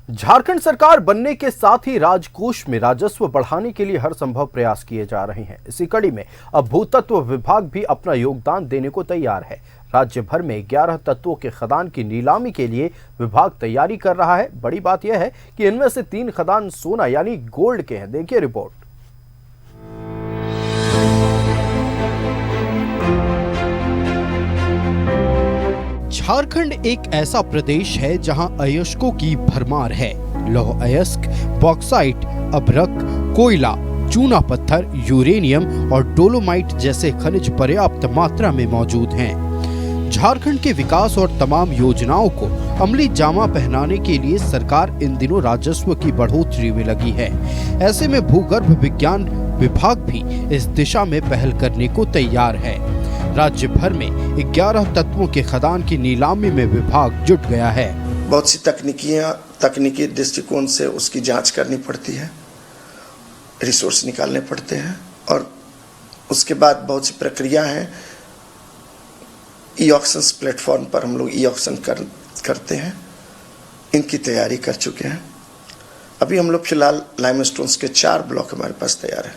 झारखंड सरकार बनने के साथ ही राजकोष में राजस्व बढ़ाने के लिए हर संभव प्रयास किए जा रहे हैं। इसी कड़ी में अब भूतत्व विभाग भी अपना योगदान देने को तैयार है। राज्य भर में 11 तत्वों के खदान की नीलामी के लिए विभाग तैयारी कर रहा है। बड़ी बात यह है कि इनमें से 3 खदान सोना यानी गोल्ड के हैं। देखिए रिपोर्ट। झारखंड एक ऐसा प्रदेश है जहां अयस्कों की भरमार है। लौह अयस्क, बॉक्साइट, अभ्रक, कोयला, चूना पत्थर, यूरेनियम और डोलोमाइट जैसे खनिज पर्याप्त मात्रा में मौजूद हैं। झारखंड के विकास और तमाम योजनाओं को अमली जामा पहनाने के लिए सरकार इन दिनों राजस्व की बढ़ोतरी में लगी है। ऐसे में भूगर्भ विज्ञान विभाग भी इस दिशा में पहल करने को तैयार है। राज्य भर में 11 तत्वों के खदान की नीलामी में विभाग जुट गया है। बहुत सी तकनीकी दृष्टिकोण से उसकी जांच करनी पड़ती है, रिसोर्स निकालने पड़ते हैं और उसके बाद बहुत सी प्रक्रिया है। ई ऑक्शंस प्लेटफॉर्म पर हम लोग ई ऑक्शन करते हैं। इनकी तैयारी कर चुके हैं। अभी हम लोग फिलहाल लाइमस्टोन्स के 4 ब्लॉक हमारे पास तैयार है,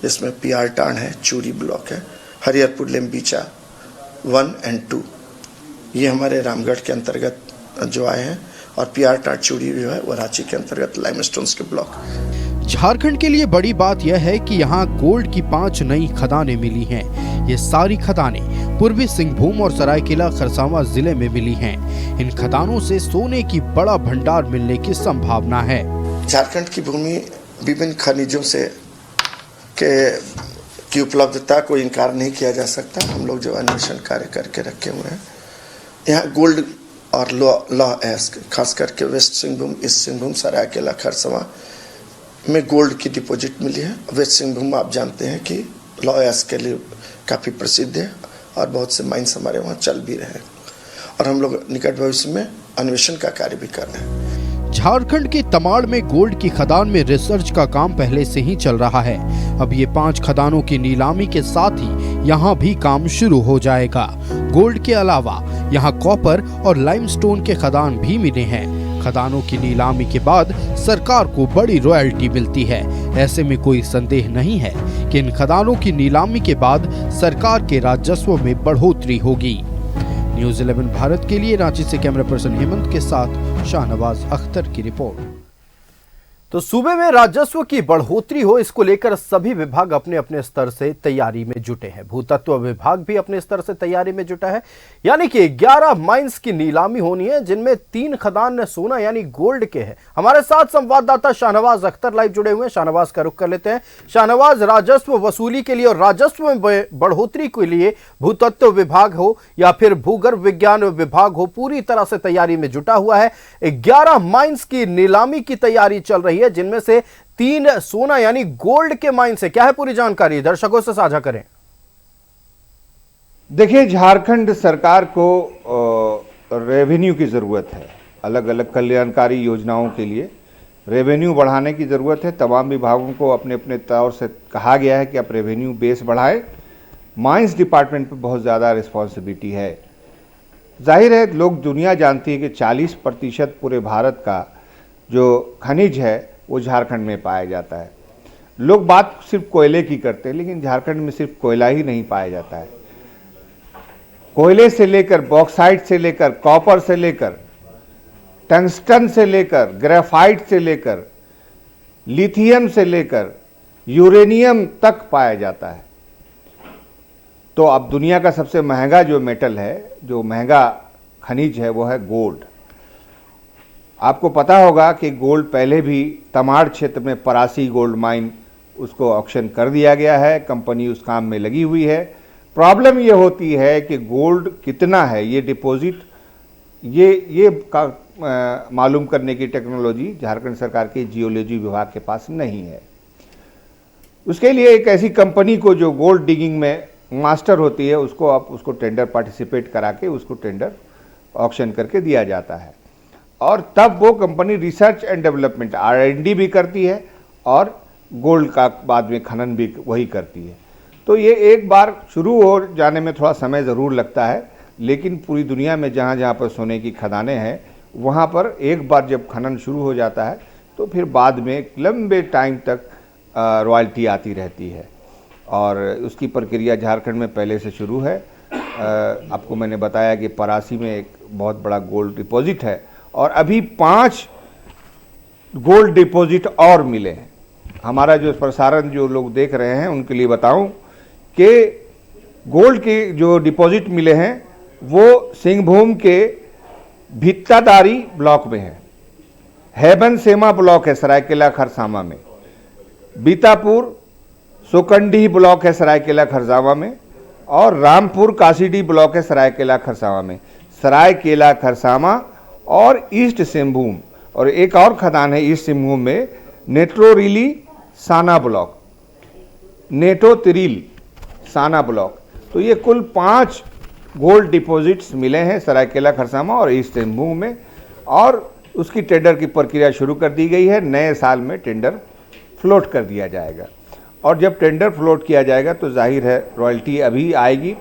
जिसमें PR टांड है, चूरी ब्लॉक है, हरिहरपुर लेम्बीचा 1 और 2 ये हमारे रामगढ़ के अंतर्गत जो आए हैं, और PR टांड चूड़ी जो है वो रांची के अंतर्गत लाइमस्टोन्स के ब्लॉक। झारखंड के लिए बड़ी बात यह है कि यहाँ गोल्ड की 5 नई खदानें मिली हैं। ये सारी खदानें पूर्वी सिंहभूम और सरायकेला खरसावां जिले में मिली हैं। इन खदानों से सोने की बड़ा भंडार मिलने की संभावना है। झारखंड की भूमि विभिन्न खनिजों से की उपलब्धता को इनकार नहीं किया जा सकता। हम लोग जो अन्वेषण कार्य करके रखे हुए हैं, यहाँ गोल्ड और लौह अयस्क, खास करके वेस्ट सिंहभूम, ईस्ट सिंहभूम, सरायकेला खरसावां में गोल्ड की डिपॉजिट मिली है। वेस्ट सिंहभूम आप जानते हैं कि लौह अयस्क के लिए काफ़ी प्रसिद्ध है और बहुत से माइंस हमारे वहाँ चल भी रहे हैं, और हम लोग निकट भविष्य में अन्वेषण का कार्य भी कर रहे हैं। झारखंड के तमाड़ में गोल्ड की खदान में रिसर्च का काम पहले से ही चल रहा है। अब ये 5 खदानों की नीलामी के साथ ही यहाँ भी काम शुरू हो जाएगा। गोल्ड के अलावा यहाँ कॉपर और लाइमस्टोन के खदान भी मिले हैं। खदानों की नीलामी के बाद सरकार को बड़ी रॉयल्टी मिलती है। ऐसे में कोई संदेह नहीं है कि इन खदानों की नीलामी के बाद सरकार के राजस्व में बढ़ोतरी होगी। न्यूज़ 11 भारत के लिए रांची से कैमरा पर्सन हेमंत के साथ शाहनवाज अख्तर की रिपोर्ट। तो सूबे में राजस्व की बढ़ोतरी हो, इसको लेकर सभी विभाग अपने अपने स्तर से तैयारी में जुटे हैं। भूतत्व विभाग भी अपने स्तर से तैयारी में जुटा है। यानी कि 11 माइंस की नीलामी होनी है, जिनमें 3 खदान सोना यानी गोल्ड के हैं। हमारे साथ संवाददाता शाहनवाज अख्तर लाइव जुड़े हुए हैं। शाहनवाज का रुख कर लेते हैं। शाहनवाज, राजस्व वसूली के लिए और राजस्व में बढ़ोतरी के लिए भूतत्व विभाग हो या फिर भूगर्भ विज्ञान विभाग हो, पूरी तरह से तैयारी में जुटा हुआ है। 11 माइंस की नीलामी की तैयारी चल रही है, जिनमें से 3 सोना यानी गोल्ड के माइंस है। क्या है पूरी जानकारी, दर्शकों से साझा करें। देखिए, झारखंड सरकार को रेवेन्यू की जरूरत है। अलग अलग कल्याणकारी योजनाओं के लिए रेवेन्यू बढ़ाने की जरूरत है। तमाम विभागों को अपने अपने तौर से कहा गया है कि आप रेवेन्यू बेस बढ़ाएं। माइंस डिपार्टमेंट पर बहुत ज़्यादा रिस्पॉन्सिबिलिटी है। जाहिर है, लोग दुनिया जानती है कि 40% पूरे भारत का जो खनिज है वो झारखंड में पाया जाता है। लोग बात सिर्फ कोयले की करते हैं, लेकिन झारखंड में सिर्फ कोयला ही नहीं पाया जाता है। कोयले से लेकर, बॉक्साइट से लेकर, कॉपर से लेकर, टंगस्टन से लेकर, ग्रेफाइट से लेकर, लिथियम से लेकर यूरेनियम तक पाया जाता है। तो अब दुनिया का सबसे महंगा जो मेटल है, जो महंगा खनिज है, वो है गोल्ड। आपको पता होगा कि गोल्ड पहले भी तमाड़ क्षेत्र में परासी गोल्ड माइन, उसको ऑक्शन कर दिया गया है। कंपनी उस काम में लगी हुई है। प्रॉब्लम ये होती है कि गोल्ड कितना है, ये डिपॉजिट, ये मालूम करने की टेक्नोलॉजी झारखंड सरकार के जियोलॉजी विभाग के पास नहीं है। उसके लिए एक ऐसी कंपनी को जो गोल्ड डिगिंग में मास्टर होती है, उसको टेंडर पार्टिसिपेट करा के उसको टेंडर ऑक्शन करके दिया जाता है, और तब वो company research and development R&D भी करती है और गोल्ड का बाद में खनन भी वही करती है। तो ये एक बार शुरू हो जाने में थोड़ा समय ज़रूर लगता है, लेकिन पूरी दुनिया में जहाँ जहाँ पर सोने की खदानें हैं वहाँ पर एक बार जब खनन शुरू हो जाता है तो फिर बाद में लंबे टाइम तक रॉयल्टी आती रहती है और उसकी प्रक्रिया झारखंड में पहले से शुरू है। आपको मैंने बताया कि परासी में एक बहुत बड़ा गोल्ड डिपॉजिट है और अभी 5 गोल्ड डिपॉजिट और मिले हैं। हमारा जो प्रसारण जो लोग देख रहे हैं उनके लिए बताऊं कि गोल्ड के जो डिपॉजिट मिले हैं वो सिंहभूम के भित्तादारी ब्लॉक में है, हेबन सेमा ब्लॉक है सरायकेला खरसामा में, बीतापुर सुकंडी ब्लॉक है सरायकेला खरसामा में और रामपुर कासीडी ब्लॉक है सरायकेला खरसामा में। सरायकेला खरसामा और ईस्ट सिंहभूम और एक और खदान है ईस्ट सिंहभूम में नेट्रोरिली साना ब्लॉक, नेटोतिरिल साना ब्लॉक। तो ये कुल 5 गोल्ड डिपॉजिट्स मिले हैं सरायकेला खरसामा और ईस्ट सिंहभूम में और उसकी टेंडर की प्रक्रिया शुरू कर दी गई है। नए साल में टेंडर फ्लोट कर दिया जाएगा और जब टेंडर फ्लोट किया जाएगा तो जाहिर है रॉयल्टी अभी आएगी,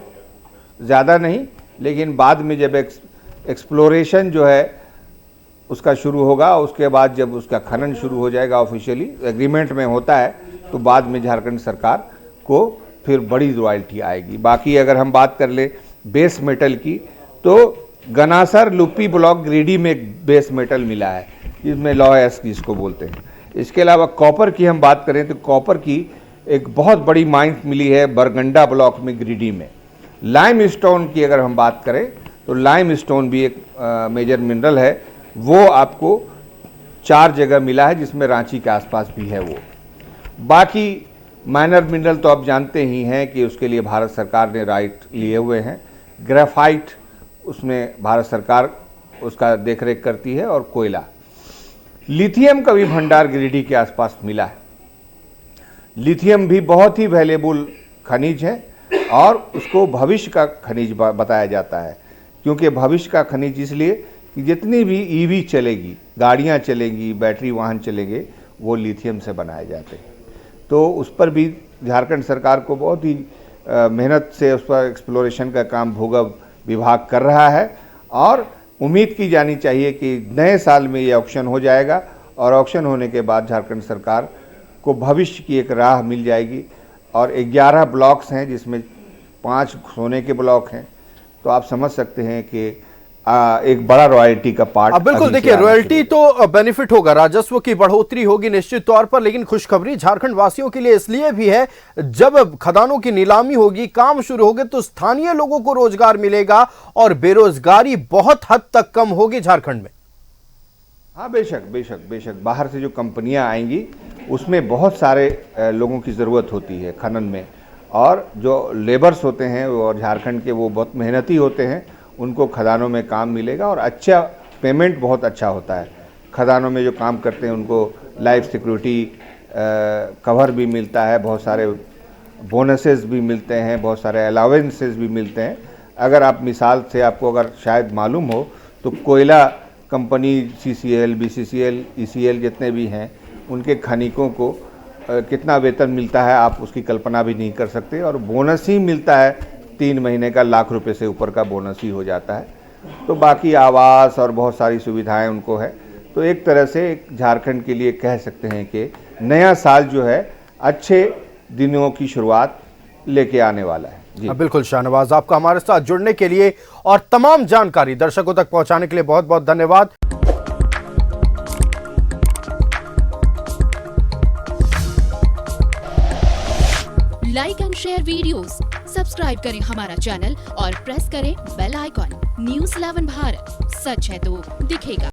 ज़्यादा नहीं, लेकिन बाद में जब एक्सप्लोरेशन जो है उसका शुरू होगा, उसके बाद जब उसका खनन शुरू हो जाएगा ऑफिशियली एग्रीमेंट में होता है तो बाद में झारखंड सरकार को फिर बड़ी रॉयल्टी आएगी। बाकी अगर हम बात कर ले बेस मेटल की तो गनासर लुप्पी ब्लॉक गिरिडीह में बेस मेटल मिला है जिसमें लॉयस जिसको बोलते हैं। इसके अलावा कॉपर की हम बात करें तो कॉपर की एक बहुत बड़ी माइंस मिली है बरगंडा ब्लॉक में गिरिडीह में। लाइम स्टोन की अगर हम बात करें तो लाइम स्टोन भी एक मेजर मिनरल है, वो आपको 4 जगह मिला है जिसमें रांची के आसपास भी है वो। बाकी माइनर मिनरल तो आप जानते ही हैं कि उसके लिए भारत सरकार ने राइट लिए हुए हैं। ग्रेफाइट उसमें भारत सरकार उसका देखरेख करती है और कोयला। लिथियम का भी भंडार गिरिडीह के आसपास मिला है। लिथियम भी बहुत ही वैल्यूएबल खनिज है और उसको भविष्य का खनिज बताया जाता है, क्योंकि भविष्य का खनिज इसलिए कि जितनी भी ईवी चलेगी, गाड़ियां चलेंगी, बैटरी वाहन चलेंगे, वो लिथियम से बनाए जाते हैं। तो उस पर भी झारखंड सरकार को बहुत ही मेहनत से उस पर एक्सप्लोरेशन का काम भूगर्भ विभाग कर रहा है और उम्मीद की जानी चाहिए कि नए साल में ये ऑक्शन हो जाएगा और ऑक्शन होने के बाद झारखंड सरकार को भविष्य की एक राह मिल जाएगी। और 11 ब्लॉक्स हैं जिसमें 5 सोने के ब्लॉक हैं, तो आप समझ सकते हैं कि एक बड़ा रॉयल्टी का पार्ट। अब बिल्कुल देखिए, रॉयल्टी तो बेनिफिट होगा, राजस्व की बढ़ोतरी होगी निश्चित तौर पर, लेकिन खुशखबरी झारखंड वासियों के लिए इसलिए भी है, जब खदानों की नीलामी होगी, काम शुरू होंगे तो स्थानीय लोगों को रोजगार मिलेगा और बेरोजगारी बहुत हद तक कम होगी झारखंड में। हाँ, बेशक बेशक बेशक बाहर से जो कंपनियां आएंगी उसमें बहुत सारे लोगों की ज़रूरत होती है खनन में, और जो लेबर्स होते हैं और झारखंड के वो बहुत मेहनती होते हैं, उनको खदानों में काम मिलेगा और अच्छा पेमेंट बहुत अच्छा होता है। खदानों में जो काम करते हैं उनको लाइफ सिक्योरिटी कवर भी मिलता है, बहुत सारे बोनसेस भी मिलते हैं, बहुत सारे अलावेंसेस भी मिलते हैं। अगर आप मिसाल से आपको अगर शायद मालूम हो तो कोयला कंपनी CCL, BCCL, ECL जितने भी हैं उनके खनिकों को कितना वेतन मिलता है आप उसकी कल्पना भी नहीं कर सकते, और बोनस ही मिलता है 3 महीने का, लाख रुपए से ऊपर का बोनस ही हो जाता है। तो बाकी आवास और बहुत सारी सुविधाएं उनको है। तो एक तरह से एक झारखंड के लिए कह सकते हैं कि नया साल जो है अच्छे दिनों की शुरुआत लेके आने वाला है। जी बिल्कुल शाहनवाज, आपका हमारे साथ जुड़ने के लिए और तमाम जानकारी दर्शकों तक पहुंचाने के लिए बहुत बहुत धन्यवाद। Like and share videos, subscribe करें हमारा चैनल और प्रेस करें बेल आइकॉन। न्यूज़ 11 भारत, सच है तो दिखेगा।